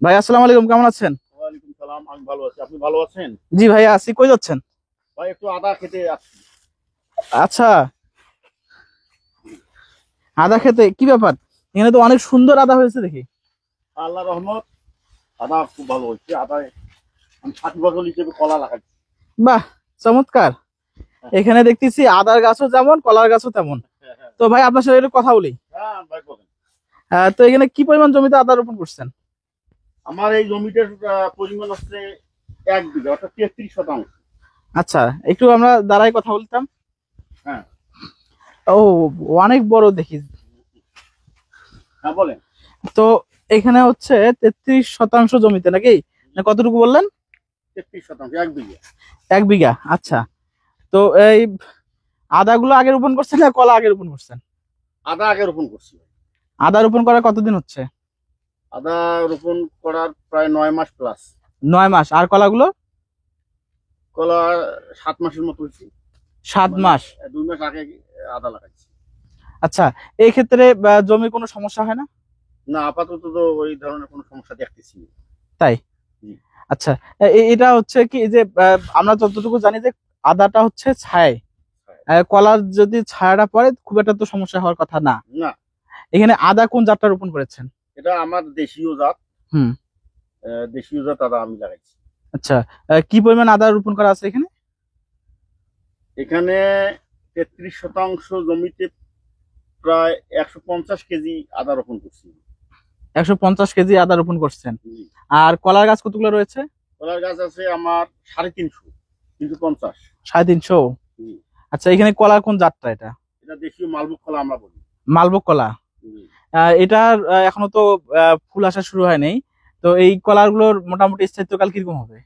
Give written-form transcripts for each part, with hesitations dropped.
ভাই আসসালামু আলাইকুম, কেমন আছেন? ওয়ালাইকুম সালাম। আমি ভালো আছি, আপনি ভালো আছেন? জি ভাইয়া আছি। কই যাচ্ছেন? ভাই একটু আদা খেতে আসছি। আচ্ছা, আদা খেতে কি ব্যাপার? এখানে তো অনেক সুন্দর আদা হয়েছে দেখি। আল্লাহ রহমত, আদা খুব ভালো হচ্ছে। আদায় আমি 60 বছর হিসেবে কলা লাগাচ্ছি। বাহ, চমৎকার। এখানে দেখতেছি আদার গাছও যেমন কলার গাছও তেমন। হ্যাঁ, হ্যাঁ, তো ভাই আপনার সাথে একটু কথা বলি। হ্যাঁ, ভাই বলেন। তো এখানে কি পরিমাণ জমিতে আদা রোপণ করছেন? আমার এই জমিটার পরিমাণ হচ্ছে 1 বিঘা, অর্থাৎ 33 শতাংশ। আচ্ছা, একটু আমরা দাঁড়াই কথা বলতাম। হ্যাঁ, ও, অনেক বড় দেখি। হ্যাঁ, বলেন। তো এখানে হচ্ছে 33 শতাংশ জমিতে নাকি? না, কতটুকু বললেন? 33 শতাংশ, 1 বিঘা। 1 বিঘা, আচ্ছা। তো এই আদাগুলো আগে রোপণ করছেন না কলা আগে রোপণ করছেন? আদা আগে রোপণ করছি। আদা রোপণ করার কতদিন হচ্ছে? আদা রোপণ করার প্রায় 9 মাস প্লাস। 9 মাস। আর কলাগুলো? কলা 7 মাসের মতো হয়েছে। 7 মাস। 2 মাস আগে আদা লাগাচ্ছি। আচ্ছা, এই ক্ষেত্রে জমির কোনো সমস্যা হয় না? না, আপাতত তো ওই ধরনের কোনো সমস্যা দেখতেছি না। তাই? জি। আচ্ছা, এটা হচ্ছে কি যে আমরা যতটুকু জানি যে আদাটা হচ্ছে ছায়। কলার যদি ছায়াটা পড়ে খুব একটা তো সমস্যা হওয়ার কথা না। না, এখানে আদা কোন জাতটা রোপণ করেছেন? এটা আমার দেশীয় জাত। হুম। দেশীয় জাত আদা আমি লাগাইছি। আচ্ছা, কি পরিমাণ আদা রোপণ করা আছে এখানে? এখানে 33 শতাংশ জমিতে প্রায় 150 কেজি আদা রোপণ করছি। 150 কেজি আদা রোপণ করছেন। জি। আর কলার গাছ কতগুলো রয়েছে? কলার গাছ আছে আমার 350, 350। 350। জি। আচ্ছা, এখানে কলার কোন জাতটা এটা? এটা দেশীয় মালভোগ কলা আমরা বলি। মালভোগ কলা। জি। এটার এখনো তো ফুল আসা শুরু হয়নি। তো এই কলারগুলোর মোটামুটি স্থায়িত্বকাল কিরকম হবে?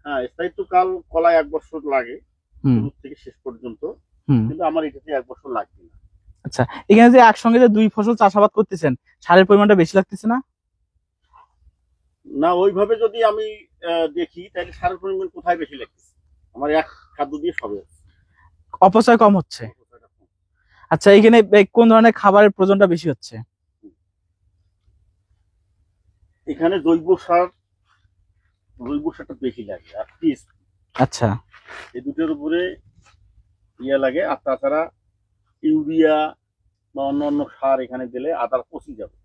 হ্যাঁ, স্থায়িত্বকাল কলায় 1 বছর লাগে, হুম। শুরু থেকে শেষ পর্যন্ত। হুম। কিন্তু আমার এটাতে 1 বছর লাগবে না। আচ্ছা, এখানে যে একসঙ্গে যে 2 ফসল চাষাবাদ করতেছেন, সারের পরিমাণটা বেশি লাগতেছে না? না, ওইভাবে যদি আমি দেখি তাহলে সারের পরিমাণ কোথায় বেশি লাগতেছে? আমার এক খাদ্য দিয়ে সবে হচ্ছে। অপচয় কম হচ্ছে। আচ্ছা, এখানে কোন ধরনের খাবারের প্রয়োজনটা বেশি হচ্ছে? এখানে জৈব সারটা বেশি লাগে আর পিস। আচ্ছা। এই দুটোর উপরে লাগে। আর তাছাড়া ইউরিয়া বা অন্য সার এখানে দিলে আদার পচে যাবে।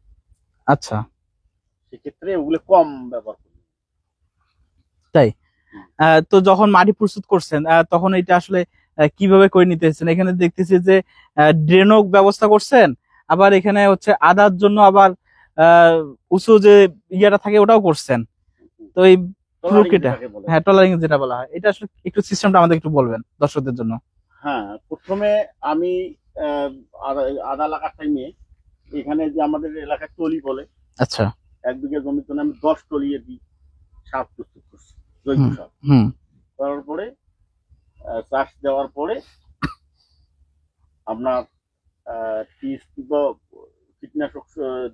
আচ্ছা, সেক্ষেত্রে ওগুলো কম ব্যবহার করি। তাই? তো যখন মাটি প্রস্তুত করছেন তখন এটা আসলে কিভাবে করে নিতেছেন? এখানে দেখতেছি যে ড্রেনও ব্যবস্থা করছেন, আবার এখানে হচ্ছে আদার জন্য আবার আহ উঁচু যে ইয়েটা থাকে ওটাও করছেন। তো এই টলারিং প্রক্রিয়াটা, যেটাকে বলে। হ্যাঁ টলারিং যেটা বলা হয়, এটা আসলে একটু সিস্টেমটা আমাদের একটু বলবেন দর্শকদের জন্য। হ্যাঁ, প্রথমে আমি আহ, আদা লাগার টাইমে এখানে যে আমাদের এলাকায় টলি বলে, আচ্ছা। 1 বিঘা জমির জন্য আমি 10 টলি সার প্রস্তুত করছি, জৈব হুম। সার। হুম। করার পরে চাষ দেওয়ার পরে আপনার কীটনাশক,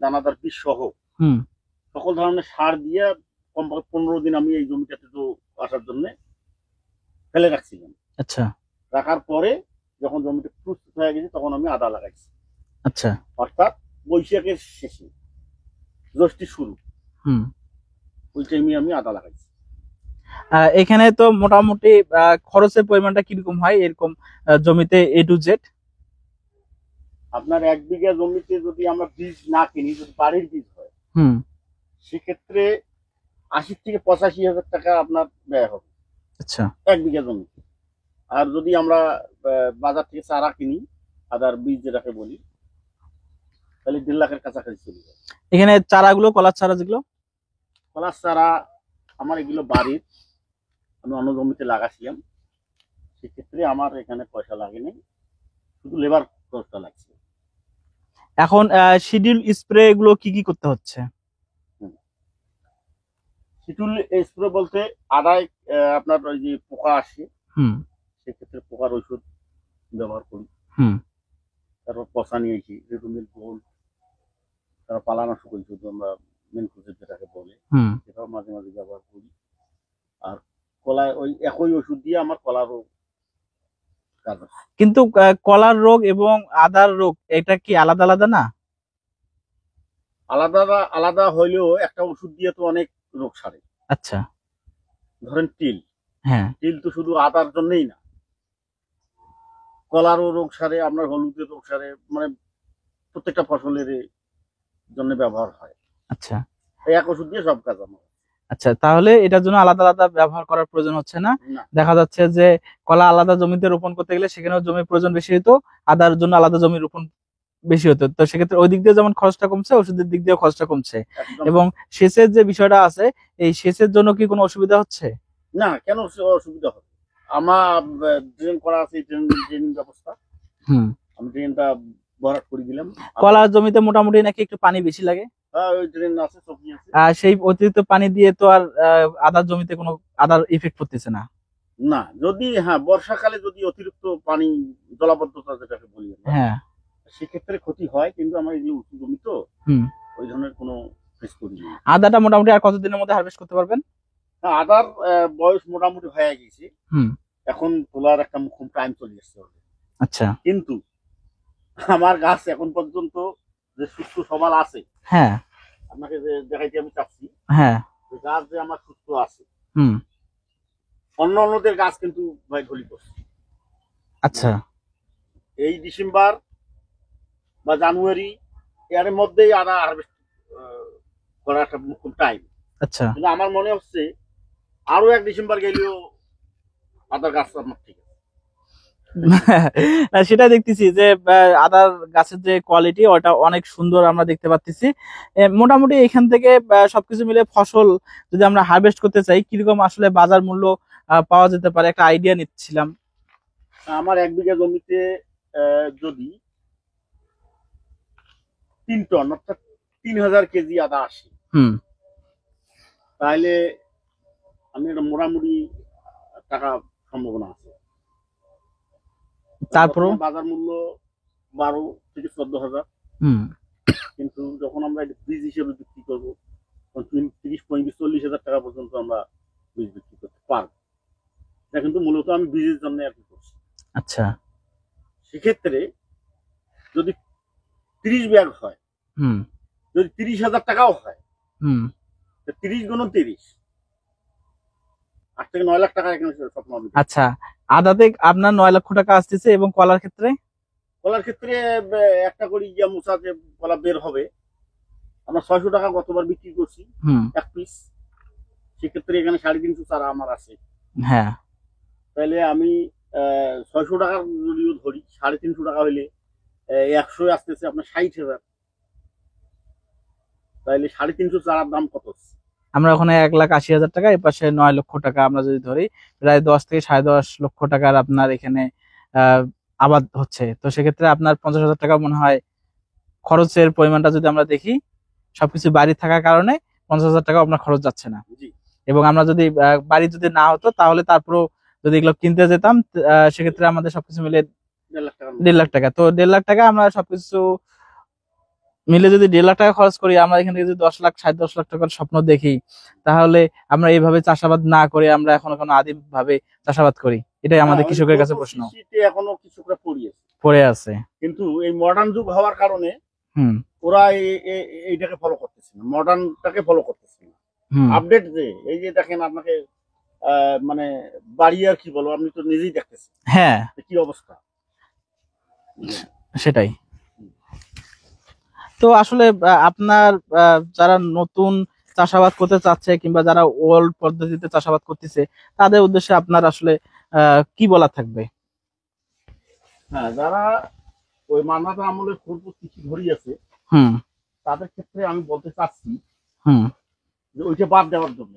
দানাদার বীজ সহ হুম। সকল ধরনের সার দিয়ে কমপক্ষে 15 দিন আমি এই জমিটাতে তো আসার জন্য ফেলে রাখছিলাম। আচ্ছা। রাখার পরে যখন জমিটা প্রস্তুত হয়ে গেছে তখন আমি আদা লাগাইছি। আচ্ছা। অর্থাৎ বৈশাখের শেষে, জ্যৈষ্ঠের শুরু, হুম। ওই টাইমে আমি আদা লাগাইছি। এখানে তো মোটামুটি খরচের পরিমাণটা কিরকম হয় এরকম জমিতে A to Z? আপনার 1 বিঘা জমিতে যদি আমরা বীজ না কিনি, যদি বাড়ির বীজ হয়, হুম। সেক্ষেত্রে 80 থেকে 85 হাজার টাকা আপনার ব্যয় হবে আচ্ছা। 1 বিঘা জমিতে। আর যদি আমরা বাজার থেকে চারা কিনি, আদার বীজ যেটাকে বলি, তাহলে 1.5 লাখের কাছাকাছি চলে যায়। এখানে চারাগুলো, কলার চারা যেগুলো? কলার চারা আমার এগুলো বাড়ির, আমি অন্য জমিতে লাগাছিলাম। সেক্ষেত্রে আমার এখানে পয়সা লাগেনি, শুধু লেবার খরচটা লাগছে। এখন শিডিউল স্প্রে এগুলো কি কি করতে হচ্ছে? শিটুল স্প্রে বলতে আদায় আপনার ওই যে পোকা আসে, হুম। সেক্ষেত্রে পোকার ওষুধ ব্যবহার করি। হুম। তারপর পচা নিয়েছি, রেডুমিল গোল্ড, তারপর পালানাশক ওষুধ আমরা মেনকুজের যেটাকে বলে, হুম। সেটাও মাঝে মাঝে ব্যবহার করি। আর কলায় ওই একই ওষুধ দিয়ে আমার কলারও কাজ আছে। কিন্তু কলার রোগ এবং আদার রোগ এটা কি আলাদা আলাদা না? আলাদা আলাদা হইলেও একটা ওষুধ দিয়ে তো অনেক রোগ সারে। আচ্ছা। ধরেন তিল, হ্যাঁ। তিল তো শুধু আদার জন্যই না, কলারও রোগ সারে, আপনার হলুদের রোগ সারে, মানে প্রত্যেকটা ফসলের জন্য ব্যবহার হয়। আচ্ছা। এই এক ওষুধ দিয়ে সব কাজ আমার। আচ্ছা, তাহলে এটার জন্য আলাদা আলাদা ব্যবহার করার প্রয়োজন হচ্ছে না। না, দেখা যাচ্ছে যে কলা আলাদা জমিতে রোপণ করতে গেলে সেখানেও জমির প্রয়োজন বেশি হতো, আদার জন্য আলাদা জমি রোপণ বেশি হতো। তো সেক্ষেত্রে ওই দিক দিয়ে যেমন খরচটা কমছে, ওষুধের দিক দিয়েও খরচটা কমছে। একদম। এবং সেচের যে বিষয়টা আছে, এই সেচের জন্য কি কোনো অসুবিধা হচ্ছে? না, কেন অসুবিধা হবে? আমার ড্রেন করা আছে, ড্রেনিং ব্যবস্থা, হুম। আমি ড্রেনটা ভরাট করে দিলাম। কলা জমিতে মোটামুটি নাকি একটু পানি বেশি লাগে, হ্যাঁ, ওই ড্রেন আছে, সবই আছে। আর সেই অতিরিক্ত পানি দিয়ে তো আর আদার জমিতে কোনো আদার ইফেক্ট পড়তেছে না। না, যদি হ্যাঁ বর্ষাকালে যদি অতিরিক্ত পানি, জলাবদ্ধতা যেটাকে বলি আমরা, হ্যাঁ। সেক্ষেত্রে ক্ষতি হয়, কিন্তু আমার এগুলো উঁচু জমি তো, হুম। ওই ধরনের কোনো ফেস করিনি। আদাটা মোটামুটি আর কতদিনের মধ্যে হারভেস্ট করতে পারবেন? হ্যাঁ, আদার বয়স মোটামুটি হয়ে গেছে, হুম। এখন তোলার একটা খুব টাইম চলে এসছে। আচ্ছা। কিন্তু আমার গাছ এখন পর্যন্ত যে সুস্থ সবল আছে, হ্যাঁ। আপনাকে যে দেখাইতে আমি চাচ্ছি, হ্যাঁ। ওই গাছ যে আমার সুস্থ আছে, হুম। অন্যদের গাছ কিন্তু ভাই ঢলি করছে। আচ্ছা। এই ডিসেম্বর বা জানুয়ারি এর মধ্যেই আদা হারভেস্ট করার একটা খুব টাইম। আচ্ছা। কিন্তু আমার মনে হচ্ছে আরো 1 ডিসেম্বর গেলেও আদার গাছ আমার ঠিক আছে। সেটা দেখতেছি যে আদার গাছের যে কোয়ালিটি ওটা অনেক সুন্দর আমরা দেখতে পাচ্ছি। মোটামুটি এখান থেকে সবকিছু মিলে ফসল যদি আমরা হারভেস্ট করতে চাই, কিরকম আসলে বাজার মূল্য পাওয়া যেতে পারে একটা আইডিয়া নিচ্ছিলাম। আমার 1 বিঘা জমিতে যদি 3 টন অর্থাৎ 3000 কেজি আদা আসে, হুম। তাহলে আমি একটা মোটামুটি টাকা সম্ভাবনা আছে। তারপর বাজার মূল্য 12 থেকে 14,000। হুম। কিন্তু যখন আমরা বীজ হিসেবে বিক্রি করবো, 30, 35, 40,000 টাকা পর্যন্ত আমরা বীজ বিক্রি করতে পারবো। এটা কিন্তু মূলত আমি বীজের জন্য আর কি করছি। আচ্ছা। সেক্ষেত্রে যদি 30 ব্যাগ হয়, হুম। যদি 30,000 টাকাও হয়, হুম। 30 গুণন 30, 8 থেকে 9 লাখ টাকা এখানে স্বপ্ন হবে। আচ্ছা, আদাতে আপনার 9 লক্ষ টাকা আসতেছে, এবং কলার ক্ষেত্রে? কলার ক্ষেত্রে একটা করে ইয়া মোচা যে কলা বের হবে, আমরা 600 টাকা গতবার বিক্রি করছি হুম। 1 পিস। সেক্ষেত্রে এখানে 350 চারা আমার আছে। হ্যাঁ। তাহলে আমি 600 টাকা যদিও ধরি, 350 টাকা হইলে 100 আসতেছে আপনার 60,000। তাহলে 350 চারার দাম কত? আমরা ওখানে 1,80,000 টাকা, এই পাশে 9 লক্ষ টাকা আমরা যদি ধরি, প্রায় 10 থেকে 10.5 লক্ষ টাকার আপনার এখানে আবাদ হচ্ছে। তো সেক্ষেত্রে আপনার 50,000 টাকা মনে হয় খরচের পরিমাণটা যদি আমরা দেখি, সবকিছু বাড়ি থাকার কারণে 50,000 টাকা আপনার খরচ যাচ্ছে না। জি। এবং আমরা যদি বাড়ি যদি না হতো, তাহলে তারপরও যদি এগুলো কিনতে যেতাম, সেক্ষেত্রে আমাদের সবকিছু মিলে 1.5 লাখ টাকা। 1.5 লাখ টাকা। তো 1.5 লাখ টাকা আমরা সবকিছু মিলে যদি 1.5 লাখ টাকা খরচ করি, আমরা এখান থেকে যদি 10 লাখ 10.5 লাখ টাকার স্বপ্ন দেখি, তাহলে আমরা এইভাবে চাষাবাদ না করে আমরা এখন আদিম ভাবে চাষাবাদ করি, এটাই আমাদের কৃষকের কাছে প্রশ্ন এখনো কৃষকরা পড়ে আছে। কিন্তু এই মডার্ন যুগ হওয়ার কারণে হুম। ওরা এইটাকে ফলো করতেছে না, মডার্নটাকে ফলো করতেছে না। আপডেট যে এই যে দেখেন আপনাকে মানে বাড়ি আর কি বলবো, আপনি তো নিজেই দেখতেছেন হ্যাঁ, কি অবস্থা। সেটাই। তো আসলে আপনার যারা নতুন চাষাবাদ করতে চাচ্ছে, কিংবা যারা ওল্ড পদ্ধতিতে চাষাবাদ করতেছে, তাদের উদ্দেশ্যে আপনার আসলে কি বলা থাকবে? হ্যাঁ, যারা ওই মান্নাতা আমলের পূর্ব কৃষি ধরি আছে, হুম। তাদের ক্ষেত্রে আমি বলতে চাচ্ছি হুম। যে ওইটা বাদ দেওয়ার জন্য।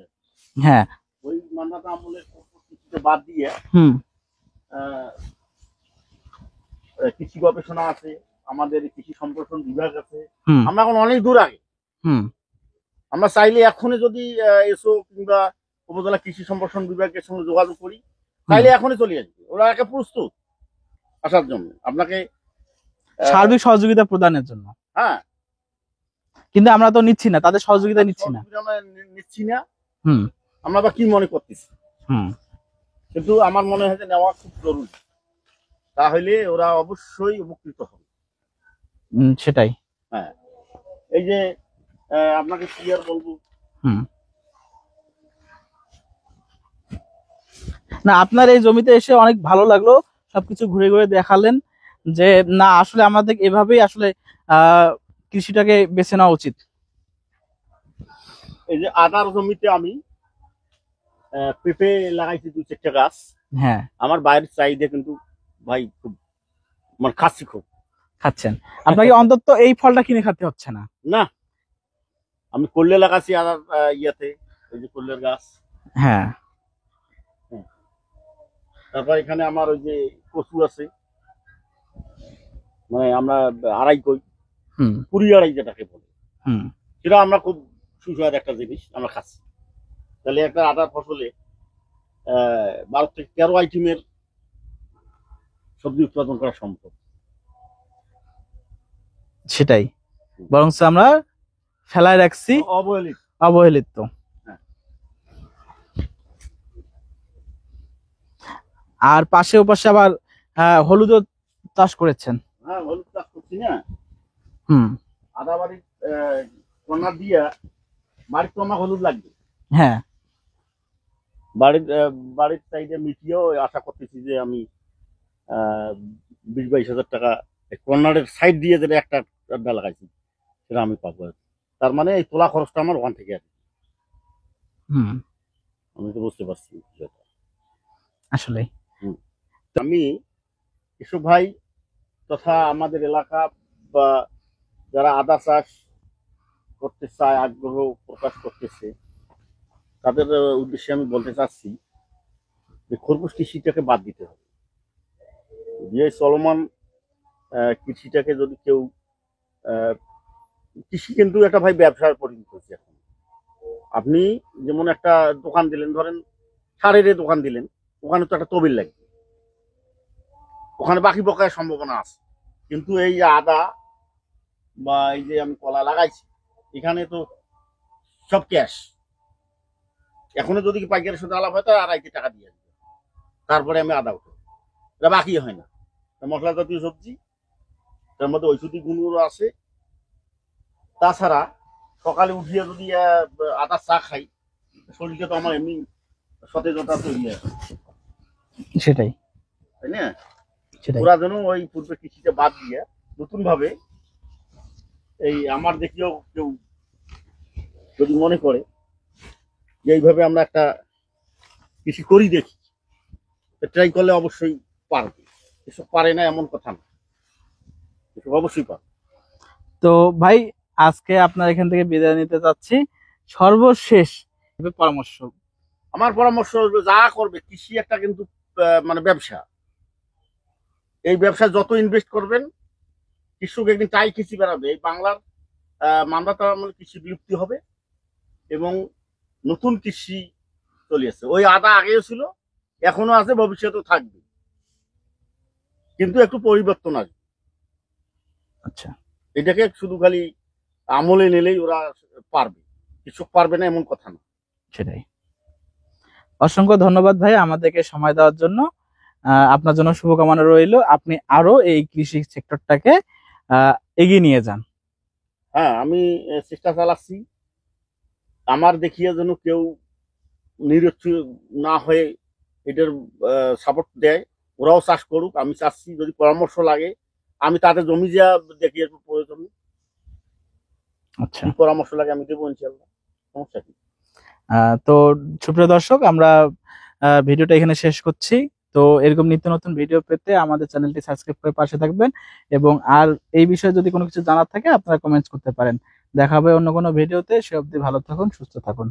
হ্যাঁ। ওই মান্নাতা আমলের পূর্ব কৃষিতে বাদ দিয়ে হুম। কৃষি গবেষণা আছে, আমাদের কৃষি সম্প্রসারণ বিভাগ আছে। হুম। আমরা এখন অনেক দূর আগে। হুম। আমরা চাইলে এখনই যদি এসো কিংবা উপজেলা কৃষি সম্প্রসারণ বিভাগের সঙ্গে যোগাযোগ করি, তাইলে এখনই চলে আসবে, ওরা একে প্রস্তুত আসার জন্য আপনাকে সার্বিক সহযোগিতা প্রদানের জন্য। হ্যাঁ, কিন্তু আমরা তো নিচ্ছি না, তাদের সহযোগিতা নিচ্ছি না। আমরা নিচ্ছি না। হুম। আমরা বা কি মনে করতেছি, হুম। কিন্তু আমার মনে হয় যে নেওয়া খুব জরুরি, তাহলে ওরা অবশ্যই উপকৃত হবে। সেটাই। হ্যাঁ, এই যে আপনাকে কি আর বলবো। হুম। না, আপনার এই জমিতে এসে অনেক ভালো লাগলো, সবকিছু ঘুরে ঘুরে দেখালেন যে না আসলে আমাদের এভাবেই আসলে আহ কৃষিটাকে বেছে নেওয়া উচিত। এই যে আদার জমিতে আমি পেঁপে লাগাইছি 2-4টা গাছ। হ্যাঁ, আমার বাইরের চাহিদা কিন্তু ভাই খুব, মানে খাচ্ছি খুব। খাচ্ছেন, আপনাকে অন্তত এই ফলটা কিনে খেতে হচ্ছে না। না, আমি করলে লাগাচ্ছি আদার ইয়াতে, ওই যে করলের গাছ। হ্যাঁ। হ্যাঁ। তারপর এখানে আমার ওই যে কচু আছে, মানে আমরা আড়াই কই, হুম। 20 যেটাকে বলে, হুম। সেটা আমরা খুব সুস্বাদু একটা জিনিস আমরা খাচ্ছি। তাহলে একটা আদার ফসলে 12 থেকে 13 আইটেমের সবজি উৎপাদন করা সম্ভব। সেটাই, বরং আমরা ফেলায় রাখছি অবহেলিত। অবহেলিত। হ্যাঁ। আর পাশে ওপাশে আবার হলুদও চাষ করেছেন। হ্যাঁ, হলুদ চাষ করছি না। হুম। আদা বাড়ির কর্নার দিয়া বাড়ির তো আমার হলুদ লাগবে। হ্যাঁ। বাড়ির চাইতে মিটিয়েও আশা করতেছি যে আমি 20-22 হাজার টাকা কর্নারের সাইড দিয়ে যেটা একটা আড্ডা লাগাইছি সেটা আমি পাবো। তার মানে এই তোলা খরচটা আমার ওখান থেকে আর কি। হুম। আমি তো বুঝতে পারছি বিষয়টা। আসলে আমি এসব ভাই তথা আমাদের এলাকা বা যারা আদা চাষ করতে চায়, আগ্রহ প্রকাশ করতেছে, তাদের উদ্দেশ্যে আমি বলতে চাচ্ছি যে খরগোশ কৃষিটাকে বাদ দিতে হবে। যে চলমান কৃষিটাকে যদি কেউ আহ, কৃষি কিন্তু একটা ভাই ব্যবসার পরিণত হচ্ছে এখন। আপনি যেমন একটা দোকান দিলেন, ধরেন সারের দোকান দিলেন, ওখানে তো একটা তবিল লাগবে, ওখানে বাকি বকায়ের সম্ভাবনা আছে। কিন্তু এই যে আদা বা এই যে আমি কলা লাগাইছি, এখানে তো সব ক্যাশ। এখনো যদি পাইকারের সাথে আলাপ হয় তার 2.5 টাকা দিয়ে আসবে, তারপরে আমি আদা উঠে, এটা বাকি হয় না। মশলা জাতীয় সবজি, তার মধ্যে ঔষধি গুণগুলো আছে। তাছাড়া সকালে উঠিয়ে যদি আদা চা খাই, শরীরটা তো আমার এমনি সতেজতা তৈরি হয়, সেটাই। তাই না? সেটাই। ওরা যেন ওই পূর্বে কৃষিটা বাদ দিয়ে নতুন ভাবে, এই আমার দেখিও কেউ যদি মনে করে যে এইভাবে আমরা একটা কৃষি করি দেখি, ট্রাই করলে অবশ্যই পারবে। এসব পারে না এমন কথা না, এসব অবশ্যই পারবে। তো ভাই, আজকে আপনার এখান থেকে বিদায় নিতে চাচ্ছি। সর্বশেষ পরামর্শ। আমার পরামর্শ হলো, যা করবে কৃষি একটা কিন্তু মানে ব্যবসা। এই ব্যবসায় যত ইনভেস্ট করবেন, কৃষক একদিন তাই কৃষি বেড়াবে। এই বাংলার মানবতা মানে কৃষি বিলুপ্তি হবে এবং নতুন কৃষি চলে আসছে। ওই আদা আগেও ছিল, এখনো আছে, ভবিষ্যতেও থাকবে, কিন্তু একটু পরিবর্তন আসবে। আচ্ছা। এটাকে শুধু খালি আমলে নিলেই ওরা পারবে, কৃষক পারবে না এমন কথা না। সেটাই। অসংখ্য ধন্যবাদ ভাই আমাদেরকে সময় দেওয়ার জন্য। আপনার জন্য শুভকামনা রইল, আপনি আরো এই কৃষি সেক্টরটাকে এগিয়ে নিয়ে যান। হ্যাঁ, আমি চেষ্টা চালাচ্ছি। আমার দেখিয়ে যেন কেউ নিরুৎসাহ না হয়ে এটার সাপোর্ট দেয়, ওরাও চাষ করুক। আমি চাচ্ছি যদি পরামর্শ লাগে আমি তাদের জমি যা দেখিয়ে প্রয়োজন, আচ্ছা। কি পরামর্শ লাগে আমি দেবো ইনশাল্লাহ, সমস্যা কি। তো সুপ্রিয় দর্শক, আমরা ভিডিওটা এখানে শেষ করছি। তো এরকম নিত্য নতুন ভিডিও পেতে আমাদের চ্যানেলটি সাবস্ক্রাইব করে পাশে থাকবেন, এবং আর এই বিষয়ে যদি কোনো কিছু জানার থাকে আপনারা কমেন্টস করতে পারেন। দেখা হবে অন্য কোনো ভিডিওতে। সে অবধি ভালো থাকুন, সুস্থ থাকুন।